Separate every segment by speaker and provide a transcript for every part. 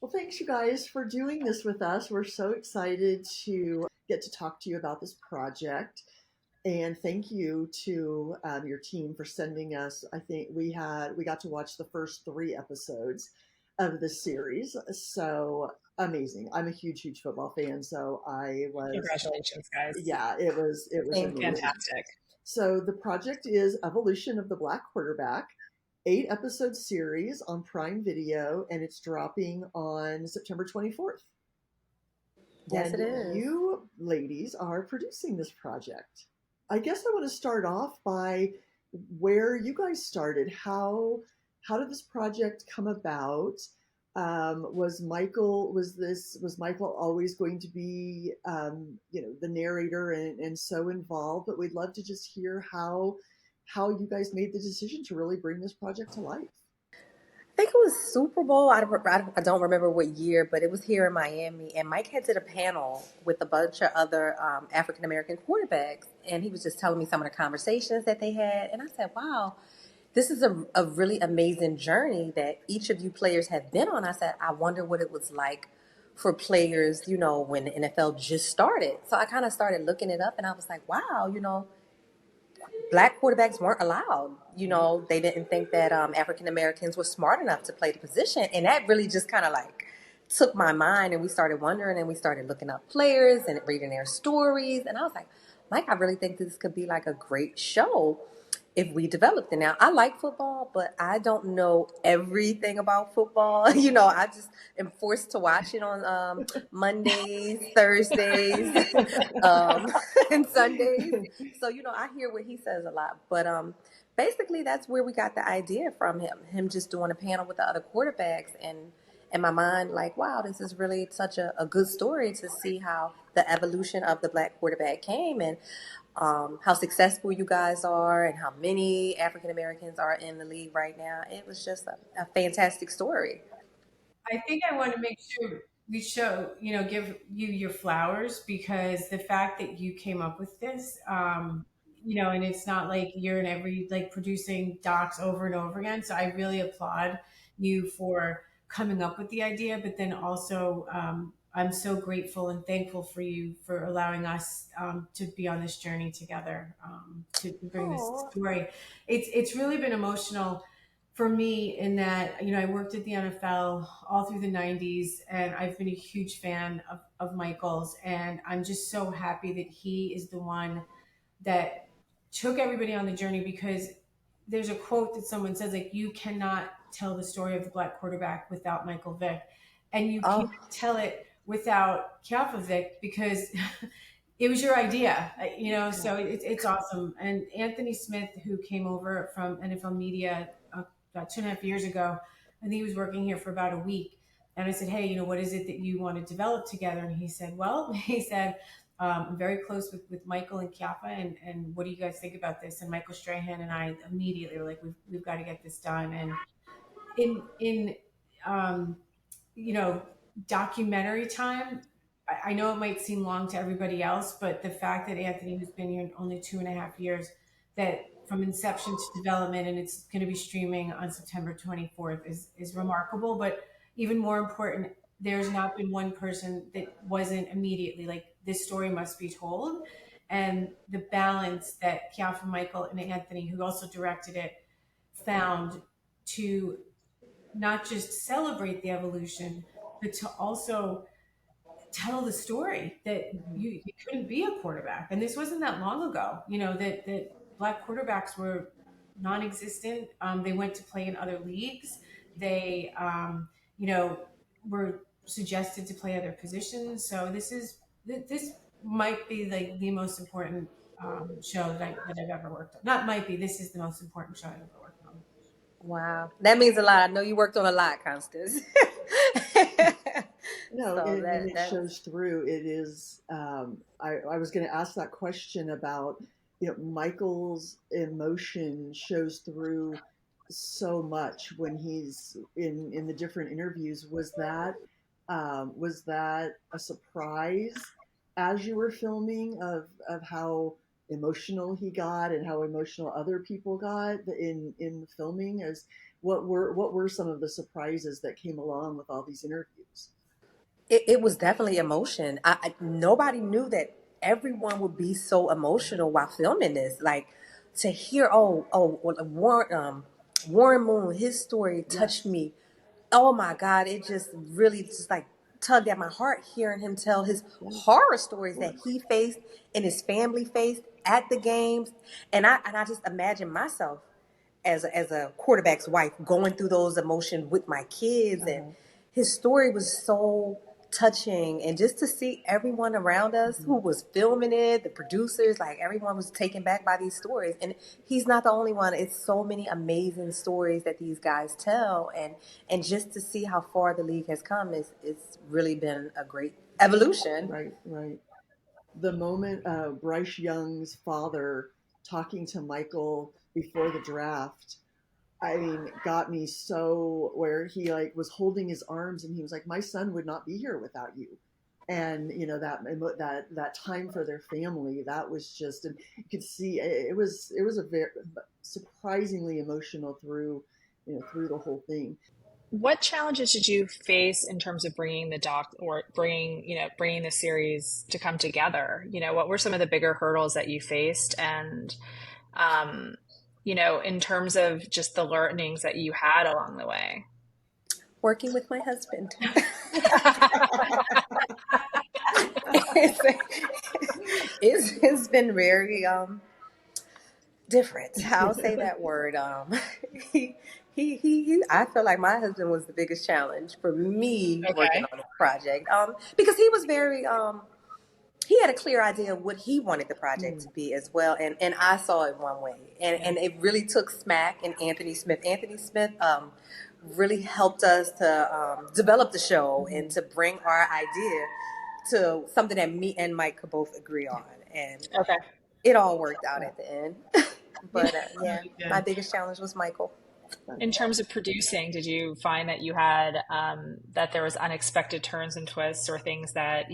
Speaker 1: Well, thanks you guys for doing this with us. We're so excited to get to talk to you about this project. And thank you to your team for sending us. I think we got to watch the first three episodes of the series. So amazing! I'm a huge football fan, so I was
Speaker 2: Congratulations, guys.
Speaker 1: yeah, it was
Speaker 2: Being
Speaker 1: amazing.
Speaker 2: fantastic.
Speaker 1: So the project is Evolution of the Black Quarterback, 8 episode series on Prime Video, and it's dropping on September 24th.
Speaker 3: Yes,
Speaker 1: And
Speaker 3: it is.
Speaker 1: you ladies are producing this project. I guess I want to start off by where you guys started. How did this project come about? Was Michael always going to be the narrator and so involved? But we'd love to just hear how you guys made the decision to really bring this project to life.
Speaker 3: I think it was Super Bowl. I don't remember what year, but it was here in Miami. And Mike had did a panel with a bunch of other African American quarterbacks. And he was just telling me some of the conversations that they had. And I said, wow, this is a really amazing journey that each of you players have been on. I said, I wonder what it was like for players, when the NFL just started. So I kind of started looking it up and I was like, wow, Black quarterbacks weren't allowed. They didn't think that African Americans were smart enough to play the position. And that really just kind of like took my mind, and we started wondering, and we started looking up players and reading their stories. And I was like, Mike, I really think this could be like a great show if we developed it. Now, I like football, but I don't know everything about football. I just am forced to watch it on Mondays, Thursdays, um, and Sundays. So, I hear what he says a lot. But basically, that's where we got the idea from him just doing a panel with the other quarterbacks. And in my mind, like, wow, this is really such a good story to see how the evolution of the Black quarterback came, and how successful you guys are and how many African Americans are in the league right now. It was just a fantastic story.
Speaker 4: I think I want to make sure we show, give you your flowers because the fact that you came up with this, and it's not like you're in every like producing docs over and over again. So I really applaud you for coming up with the idea, but then also I'm so grateful and thankful for you for allowing us to be on this journey together to bring this
Speaker 3: Oh,
Speaker 4: story. It's really been emotional for me in that I worked at the NFL all through the 90s, and I've been a huge fan of Michael's, and I'm just so happy that he is the one that took everybody on the journey, because there's a quote that someone says, like, you cannot tell the story of the Black quarterback without Michael Vick, and you can't
Speaker 3: oh,
Speaker 4: tell it without Kijafa Vick because it was your idea, so it's awesome. And Anthony Smith, who came over from NFL media about 2.5 years ago, I think he was working here for about a week. And I said, hey, what is it that you want to develop together? And he said, well, I'm very close with Michael and Kijafa, and what do you guys think about this? And Michael Strahan and I immediately were like, we've got to get this done. And in um, you know, documentary time, I know it might seem long to everybody else, but the fact that Anthony, who's been here only 2.5 years, that from inception to development, and it's going to be streaming on September 24th, is remarkable. But even more important, there's not been one person that wasn't immediately like, this story must be told. And the balance that Kijafa, Michael, and Anthony, who also directed it, found to not just celebrate the evolution, but to also tell the story that you couldn't be a quarterback. And this wasn't that long ago, that Black quarterbacks were non-existent. They went to play in other leagues. They, you know, were suggested to play other positions. So this might be like the most important show that I've ever worked on. Not might be, this is the most important show I've ever worked on.
Speaker 3: wow. That means a lot. I know you worked on a lot, Constance.
Speaker 1: No,
Speaker 3: So
Speaker 1: and it
Speaker 3: that's
Speaker 1: shows through. It is. I was going to ask that question about, Michael's emotion shows through so much when he's in the different interviews. Was that a surprise as you were filming of how emotional he got and how emotional other people got in the filming? As what were some of the surprises that came along with all these interviews?
Speaker 3: It was definitely emotion. Nobody knew that everyone would be so emotional while filming this. Like to hear, well, Warren Moon, his story touched
Speaker 1: Yes.
Speaker 3: me. Oh my God, it just really just like tugged at my heart hearing him tell his
Speaker 1: Yes,
Speaker 3: horror stories
Speaker 1: of
Speaker 3: that
Speaker 1: course.
Speaker 3: he faced and his family faced at the games. And I just imagine myself as a quarterback's wife going through those emotions with my kids, and
Speaker 1: Uh-huh.
Speaker 3: his story was so touching, and just to see everyone around us who
Speaker 1: Mhm.
Speaker 3: was filming it, the producers, like everyone was taken back by these stories. And he's not the only one. It's so many amazing stories that these guys tell, and just to see how far the league has come is it's really been a great evolution.
Speaker 1: Right, right. The moment Bryce Young's father talking to Michael before the draft, I mean, got me so, where he like was holding his arms and he was like, "My son would not be here without you." And that time for their family, that was just, and you could see it was a very surprisingly emotional through, through the whole thing.
Speaker 2: What challenges did you face in terms of bringing the doc or bringing the series to come together? What were some of the bigger hurdles that you faced? And, um, in terms of just the learnings that you had along the way?
Speaker 3: Working with my husband. it's, it's been very different. I'll say that word. He, I feel like my husband was the biggest challenge for me working
Speaker 2: Okay.
Speaker 3: on this project. Because he was very, he had a clear idea of what he wanted the project
Speaker 1: Mm,
Speaker 3: to be as well, and I saw it one way,
Speaker 2: Yeah.
Speaker 3: and it really took SMAC and Anthony Smith. Anthony Smith really helped us to develop the show and
Speaker 1: mhm.
Speaker 3: to bring our idea to something that me and Mike could both agree on, and
Speaker 2: Okay.
Speaker 3: it all worked out
Speaker 1: Yeah,
Speaker 3: at the end.
Speaker 4: Yeah,
Speaker 3: But yeah,
Speaker 4: really
Speaker 3: my
Speaker 4: good.
Speaker 3: biggest challenge was Michael.
Speaker 2: In terms of producing, did you find that you had that there was unexpected turns and twists or things that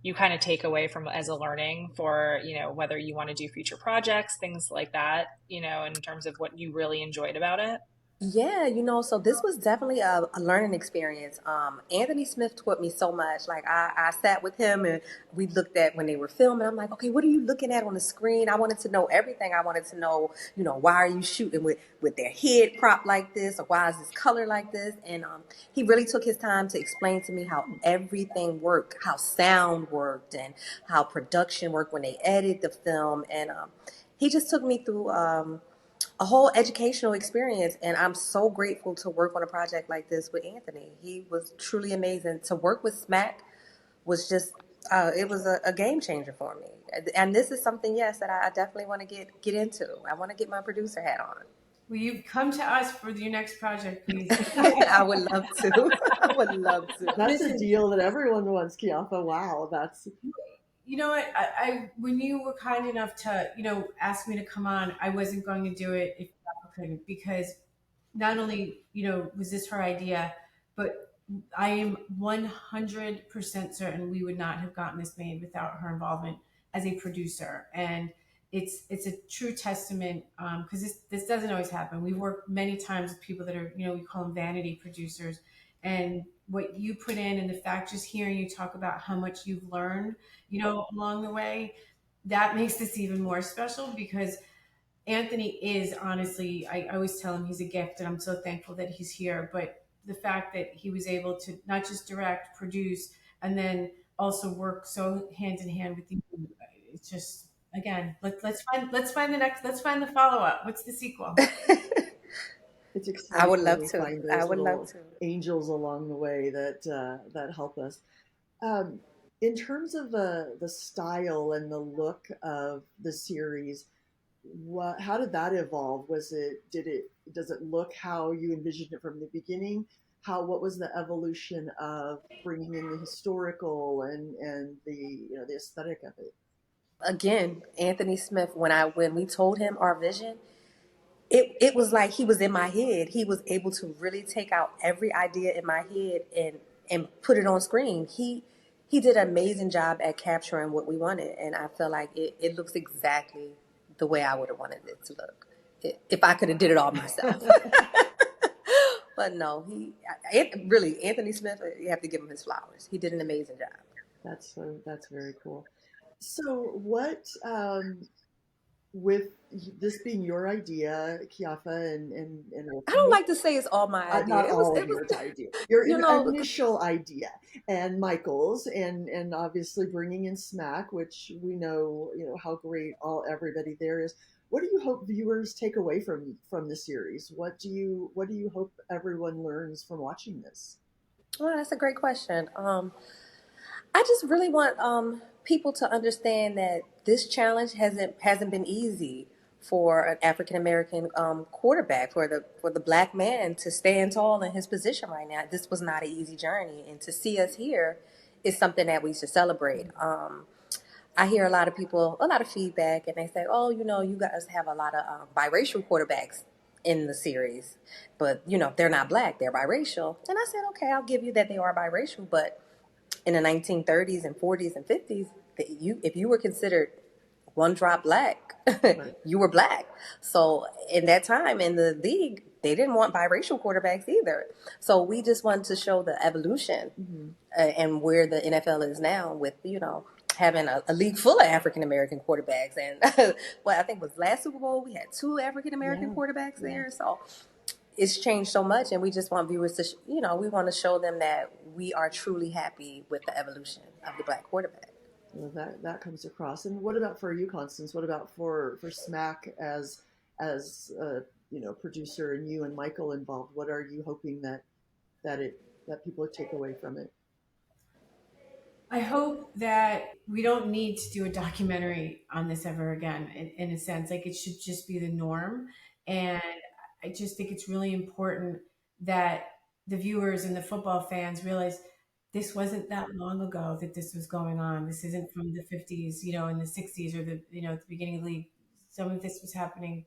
Speaker 2: you kind of take away from as a learning for whether you want to do future projects, things like that, in terms of what you really enjoyed about it?
Speaker 3: Yeah, so this was definitely a learning experience. Anthony Smith taught me so much. Like I sat with him and we looked at when they were filming. I'm like, okay, what are you looking at on the screen? I wanted to know everything. I wanted to know, why are you shooting with their head cropped like this, or why is this color like this? And he really took his time to explain to me how everything worked, how sound worked, and how production worked when they edited the film. And he just took me through. A whole educational experience, and I'm so grateful to work on a project like this with Anthony. He was truly amazing. To work with SMAC was just it was a game changer for me, and this is something, yes, that I definitely want to get into. I want to get my producer hat on.
Speaker 4: Will you come to us for your next project, please?
Speaker 3: I would love to. I would love to.
Speaker 1: That's a
Speaker 4: Listen,
Speaker 1: deal that everyone wants, Kiafa. Wow, that's
Speaker 4: you know what? I when you were kind enough to ask me to come on, I wasn't going to do it if I couldn't, because not only was this her idea, but I am 100% certain we would not have gotten this made without her involvement as a producer. And it's a true testament, because this doesn't always happen. We've worked many times with people that are we call them vanity producers, and what you put in, and the fact just hearing you talk about how much you've learned along the way, that makes this even more special, because Anthony is honestly, I always tell him he's a gift, and I'm so thankful that he's here. But the fact that he was able to not just direct, produce, and then also work so hand in hand with you, it's just, again, let's find the follow up. What's the sequel?
Speaker 1: it's
Speaker 3: I would
Speaker 1: exciting when
Speaker 3: love
Speaker 1: we
Speaker 3: to.
Speaker 1: find
Speaker 3: I
Speaker 1: those
Speaker 3: would love
Speaker 1: little
Speaker 3: to.
Speaker 1: angels along the way that help us. Um, in terms of the style and the look of the series, how did that evolve? Does it look how you envisioned it from the beginning? What was the evolution of bringing in the historical and the aesthetic of it?
Speaker 3: Again, Anthony Smith. When we told him our vision, it was like he was in my head. He was able to really take out every idea in my head and put it on screen. he did an amazing job at capturing what we wanted, and I feel like it looks exactly the way I would have wanted it to look if I could have did it all myself. But no, really, Anthony Smith, you have to give him his flowers. He did an amazing job.
Speaker 1: That's very cool. So what with this being your idea, Kijafa, and
Speaker 3: I
Speaker 1: working
Speaker 3: don't
Speaker 1: with
Speaker 3: like to say it's all my idea.
Speaker 1: not all
Speaker 3: It
Speaker 1: of
Speaker 3: was,
Speaker 1: your idea, your
Speaker 3: you know,
Speaker 1: initial idea, and Michael's, and obviously bringing in SMAC, which we know how great everybody there is. What do you hope viewers take away from the series? What do you hope everyone learns from watching this?
Speaker 3: well, that's a great question. I just really want people to understand that this challenge hasn't been easy for an African American quarterback, for the black man to stand tall in his position right now. This was not an easy journey, and to see us here is something that we should celebrate. I hear a lot of people, a lot of feedback, and they say, "Oh, you guys have a lot of biracial quarterbacks in the series, but they're not black; they're biracial." And I said, "Okay, I'll give you that they are biracial, but." In the 1930s and 40s and 50s, if you were considered one drop black,
Speaker 1: Right.
Speaker 3: you were black. So in that time in the league, they didn't want biracial quarterbacks either. So we just wanted to show the evolution
Speaker 1: Mm-hmm.
Speaker 3: And where the NFL is now with having a league full of African American quarterbacks. And well, I think it was last Super Bowl we had 2 African American
Speaker 1: Yeah.
Speaker 3: quarterbacks
Speaker 1: Yeah.
Speaker 3: there. So it's changed so much, and we just want viewers to, we want to show them that we are truly happy with the evolution of the black quarterback.
Speaker 1: Well, that comes across. And what about for you, Constance? What about for SMAC as producer and you and Michael involved? What are you hoping that people take away from it?
Speaker 4: I hope that we don't need to do a documentary on this ever again, in a sense. Like, it should just be the norm. And I just think it's really important that the viewers and the football fans realize this wasn't that long ago that this was going on. This isn't from the 50s, in the 60s, or at the beginning of the league. Some of this was happening,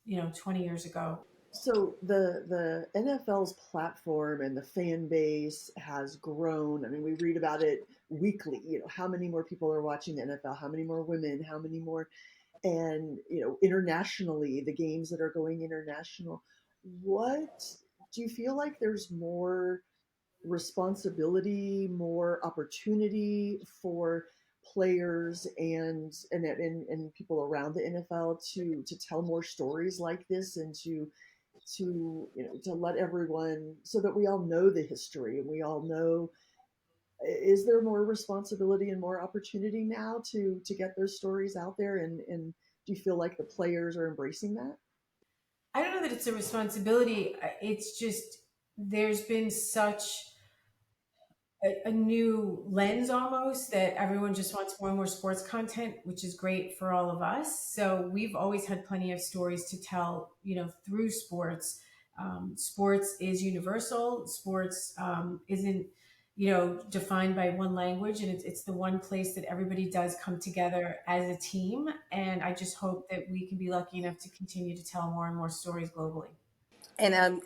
Speaker 4: 20 years ago.
Speaker 1: So the NFL's platform and the fan base has grown. I mean, we read about it weekly. How many more people are watching the NFL? How many more women? How many more? And internationally, the games that are going international. What do you feel like there's more responsibility, more opportunity for players and people around the NFL to tell more stories like this and to let everyone so that we all know the history and we all know, is there more responsibility and more opportunity now to get those stories out there, and do you feel like the players are embracing that?
Speaker 4: I don't know that it's a responsibility. It's just there's been such a new lens almost that everyone just wants more and more sports content, which is great for all of us. So we've always had plenty of stories to tell, through sports. Sports is universal. Sports isn't, defined by one language, and it's the one place that everybody does come together as a team. And I just hope that we can be lucky enough to continue to tell more and more stories globally.
Speaker 3: And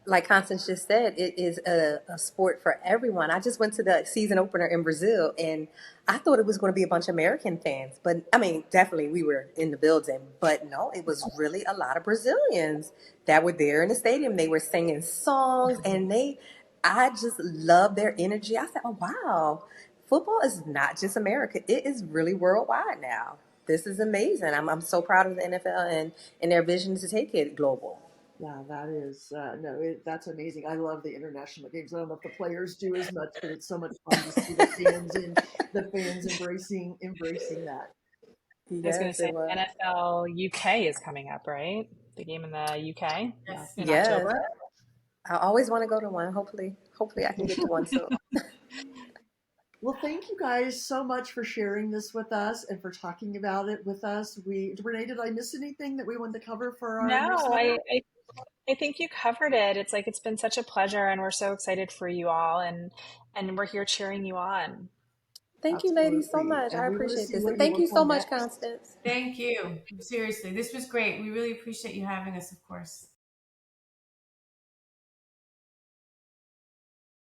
Speaker 3: like Constance just said, it is a sport for everyone. I just went to the season opener in Brazil, and I thought it was going to be a bunch of American fans. But I mean, definitely we were in the building. But no, it was really a lot of Brazilians that were there in the stadium. They were singing songs, and I just love their energy. I said, oh, wow, football is not just America. It is really worldwide now. This is amazing. I'm so proud of the NFL and their vision to take it global.
Speaker 1: Yeah, that is no, that's amazing. I love the international games. I don't know if the players do as much, but it's so much fun to see the fans embracing that.
Speaker 2: I was going to
Speaker 3: Yes, it
Speaker 2: say
Speaker 3: was.
Speaker 2: NFL UK is coming up, right? The game in the UK
Speaker 1: Yeah.
Speaker 4: Yes.
Speaker 2: in
Speaker 3: Yes.
Speaker 2: October.
Speaker 3: I always want to go to one. Hopefully I can get to one soon.
Speaker 1: Well, thank you guys so much for sharing this with us and for talking about it with us. Renee, did I miss anything that we wanted to cover for our
Speaker 2: No,
Speaker 1: newsletter?
Speaker 2: I think you covered it. It's been such a pleasure, and we're so excited for you all, and we're here cheering you on.
Speaker 3: Thank you, ladies, so
Speaker 1: Absolutely.
Speaker 3: much.
Speaker 1: And
Speaker 3: I
Speaker 1: we want to
Speaker 3: appreciate
Speaker 1: see
Speaker 3: this. And
Speaker 1: what you
Speaker 3: thank you
Speaker 1: work
Speaker 3: so
Speaker 1: on
Speaker 3: much,
Speaker 1: next.
Speaker 3: Constance.
Speaker 4: Thank you. Seriously, this was great. We really appreciate you having us, of course.